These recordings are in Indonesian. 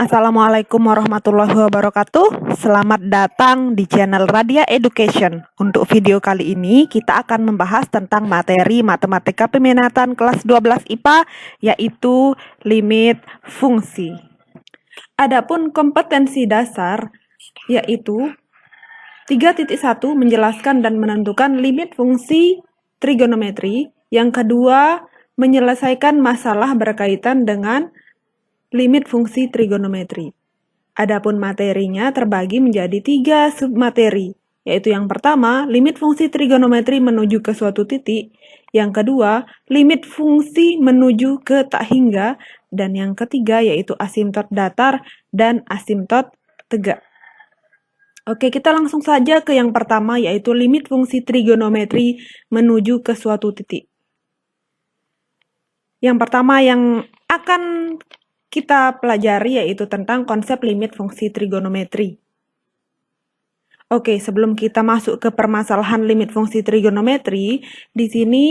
Assalamualaikum warahmatullahi wabarakatuh. Selamat datang di channel Radia Education. Untuk video kali ini kita akan membahas tentang materi matematika peminatan kelas 12 IPA, yaitu limit fungsi. Adapun kompetensi dasar yaitu 3.1 menjelaskan dan menentukan limit fungsi trigonometri. Yang kedua, menyelesaikan masalah berkaitan dengan limit fungsi trigonometri. Adapun materinya terbagi menjadi 3 submateri, yaitu yang pertama, limit fungsi trigonometri menuju ke suatu titik, yang kedua, limit fungsi menuju ke tak hingga, dan yang ketiga yaitu asimtot datar dan asimtot tegak. Oke, kita langsung saja ke yang pertama, yaitu limit fungsi trigonometri menuju ke suatu titik. Yang pertama yang akan kita pelajari yaitu tentang konsep limit fungsi trigonometri. Oke, sebelum kita masuk ke permasalahan limit fungsi trigonometri, di sini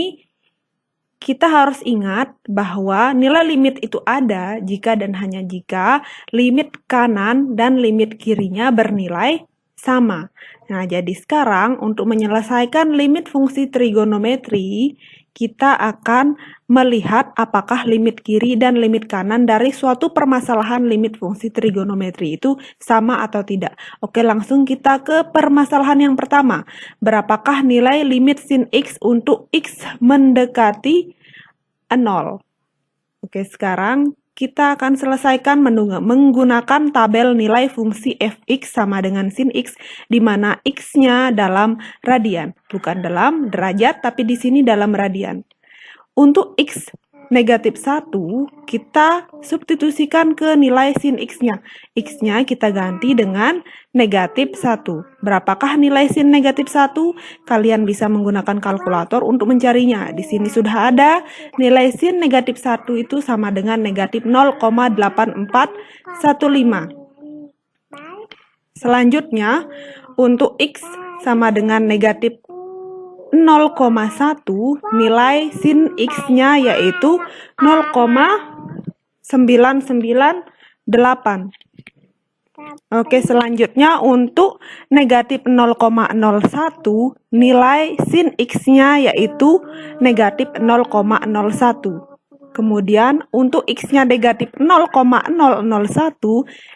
kita harus ingat bahwa nilai limit itu ada jika dan hanya jika limit kanan dan limit kirinya bernilai sama. Nah, jadi sekarang untuk menyelesaikan limit fungsi trigonometri, kita akan melihat apakah limit kiri dan limit kanan dari suatu permasalahan limit fungsi trigonometri itu sama atau tidak. Oke, langsung kita ke permasalahan yang pertama. Berapakah nilai limit sin X untuk X mendekati 0? Oke, sekarang kita akan selesaikan menggunakan tabel nilai fungsi fx sama dengan sin x, di mana x-nya dalam radian, bukan dalam derajat, tapi di sini dalam radian. Untuk x negatif 1, kita substitusikan ke nilai sin x-nya. X-nya kita ganti dengan negatif 1. Berapakah nilai sin negatif 1? Kalian bisa menggunakan kalkulator untuk mencarinya. Di sini sudah ada nilai sin negatif 1 itu sama dengan negatif 0,8415. Selanjutnya, untuk x sama dengan negatif 0,1, nilai sin x-nya yaitu 0,998. Oke, selanjutnya untuk negatif 0,01, nilai sin x-nya yaitu negatif 0,01. Kemudian untuk x-nya negatif 0,001,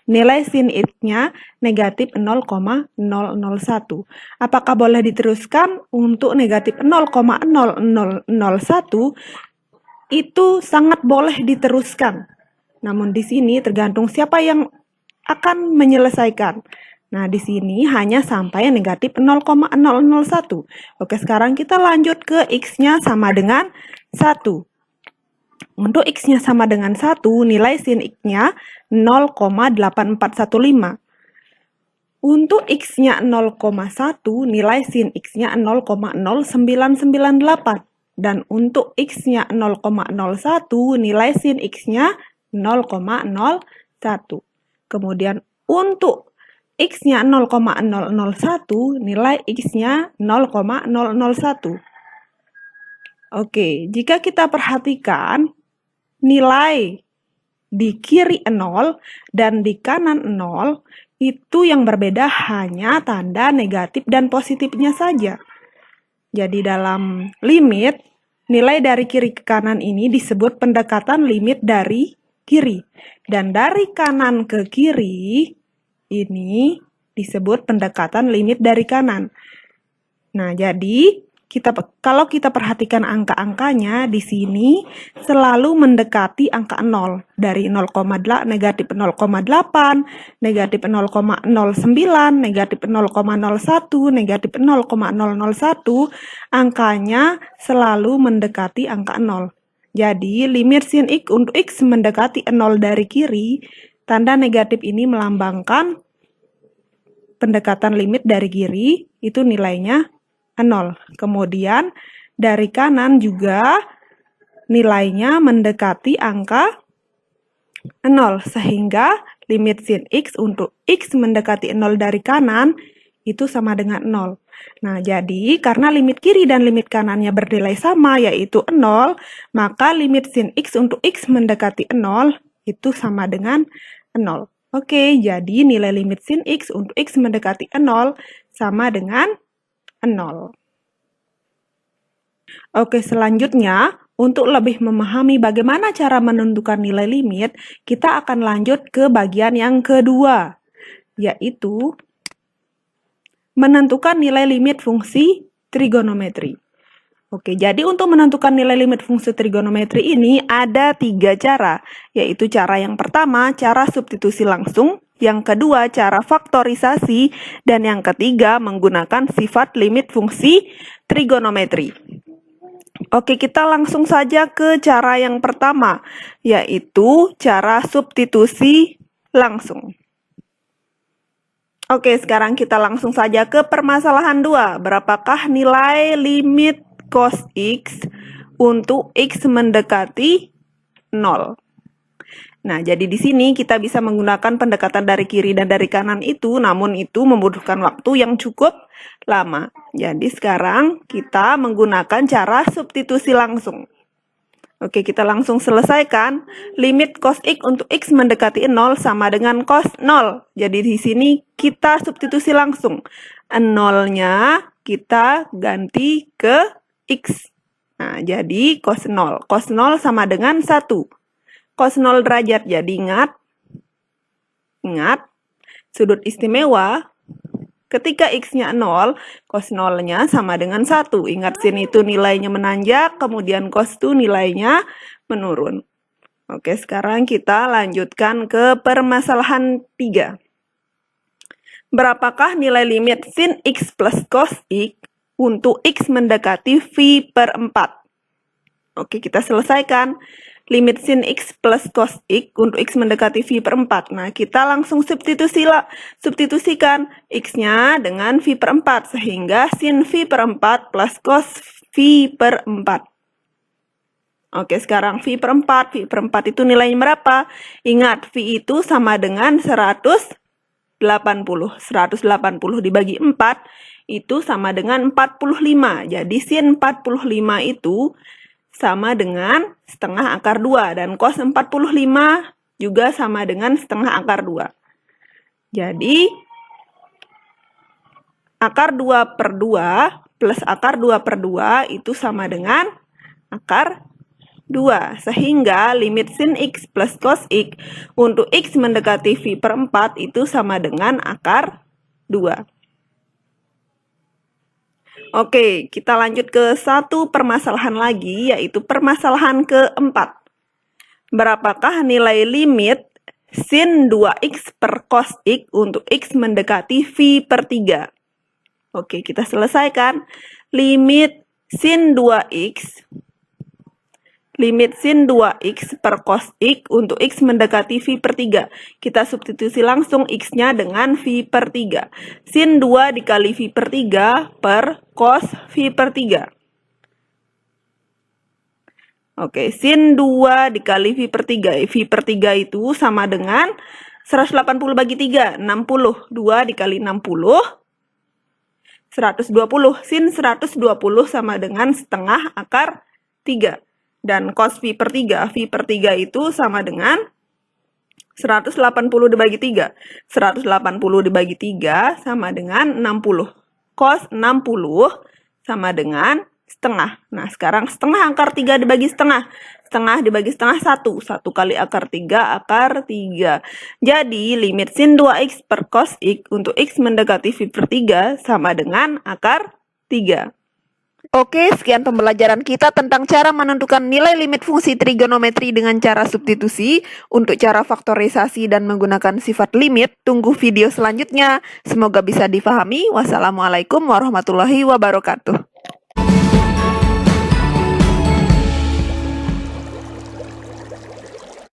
nilai sin x-nya negatif 0,001. Apakah boleh diteruskan? Untuk negatif 0,0001 itu sangat boleh diteruskan. Namun di sini tergantung siapa yang akan menyelesaikan. Nah, di sini hanya sampai negatif 0,001. Oke, sekarang kita lanjut ke x-nya sama dengan 1. Untuk x-nya sama dengan 1, nilai sin x-nya 0,8415. Untuk x-nya 0,1, nilai sin x-nya 0,0998. Dan untuk x-nya 0,01, nilai sin x-nya 0,01. Kemudian untuk x-nya 0,001, nilai x-nya 0,001. Oke, jika kita perhatikan nilai di kiri 0 dan di kanan 0, itu yang berbeda hanya tanda negatif dan positifnya saja. Jadi dalam limit, nilai dari kiri ke kanan ini disebut pendekatan limit dari kiri. Dan dari kanan ke kiri, ini disebut pendekatan limit dari kanan. Nah, jadi kalau kita perhatikan angka-angkanya di sini selalu mendekati angka 0. Dari 0,8, negatif 0,8, negatif 0,09, negatif 0,01, negatif 0,001, angkanya selalu mendekati angka 0. Jadi limit sin x untuk x mendekati 0 dari kiri, tanda negatif ini melambangkan pendekatan limit dari kiri, itu nilainya 0. Kemudian dari kanan juga nilainya mendekati angka 0, sehingga limit sin x untuk x mendekati 0 dari kanan itu sama dengan 0. Nah, jadi karena limit kiri dan limit kanannya bernilai sama yaitu 0, maka limit sin x untuk x mendekati 0 itu sama dengan 0. Oke, jadi nilai limit sin X untuk X mendekati 0 sama dengan 0. Oke, selanjutnya, untuk lebih memahami bagaimana cara menentukan nilai limit, kita akan lanjut ke bagian yang kedua, yaitu menentukan nilai limit fungsi trigonometri. Oke, jadi untuk menentukan nilai limit fungsi trigonometri ini ada 3 cara, yaitu cara yang pertama, cara substitusi langsung, yang kedua, cara faktorisasi, dan yang ketiga, menggunakan sifat limit fungsi trigonometri. Oke, kita langsung saja ke cara yang pertama, yaitu cara substitusi langsung. Oke, sekarang kita langsung saja ke permasalahan 2. Berapakah nilai limit cos X untuk X mendekati 0? Nah, jadi di sini kita bisa menggunakan pendekatan dari kiri dan dari kanan itu, namun itu membutuhkan waktu yang cukup lama. Jadi sekarang kita menggunakan cara substitusi langsung. Oke, kita langsung selesaikan. Limit cos X untuk X mendekati 0 sama dengan cos 0. Jadi di sini kita substitusi langsung. 0-nya kita ganti ke X. Nah, jadi cos 0. Cos 0 sama dengan 1. Cos 0 derajat, jadi ingat, sudut istimewa, ketika X-nya 0, cos 0-nya sama dengan 1. Ingat, sin itu nilainya menanjak, kemudian cos itu nilainya menurun. Oke, sekarang kita lanjutkan ke permasalahan 3. Berapakah nilai limit sin X plus cos X untuk X mendekati V per 4? Oke, kita selesaikan. Limit sin X plus cos X untuk X mendekati V per 4. Nah, kita langsung substitusikan X-nya dengan V per 4. Sehingga sin V per 4 plus cos V per 4. Oke, sekarang V per 4. V per 4 itu nilainya berapa? Ingat, V itu sama dengan 180. 180 dibagi 4 itu sama dengan 45. Jadi sin 45 itu sama dengan setengah akar 2. Dan cos 45 juga sama dengan setengah akar 2. Jadi, akar 2 per 2 plus akar 2 per 2 itu sama dengan akar 2. Sehingga limit sin X plus cos X untuk X mendekati V per 4 itu sama dengan akar 2. Oke, kita lanjut ke satu permasalahan lagi, yaitu permasalahan keempat. Berapakah nilai limit sin 2X per cos X untuk X mendekati V per 3? Oke, kita selesaikan. Limit sin 2X per cos X untuk X mendekati V per 3. Kita substitusi langsung X-nya dengan V per 3. Sin 2 dikali V per 3 per cos V per 3. Oke, sin 2 dikali V per 3. V per 3 itu sama dengan 180 bagi 3, 60. 2 dikali 60, 120. Sin 120 sama dengan setengah akar 3. Dan cos V per 3, V per 3 itu sama dengan 180 dibagi 3. 180 dibagi 3 sama dengan 60. Cos 60 sama dengan setengah. Nah, sekarang setengah akar 3 dibagi setengah. Setengah dibagi setengah 1. 1 kali akar 3, akar 3. Jadi, limit sin 2X per cos X untuk X mendekati V per 3 sama dengan akar 3. Oke, sekian pembelajaran kita tentang cara menentukan nilai limit fungsi trigonometri dengan cara substitusi. Untuk cara faktorisasi dan menggunakan sifat limit, tunggu video selanjutnya. Semoga bisa difahami. Wassalamualaikum warahmatullahi wabarakatuh.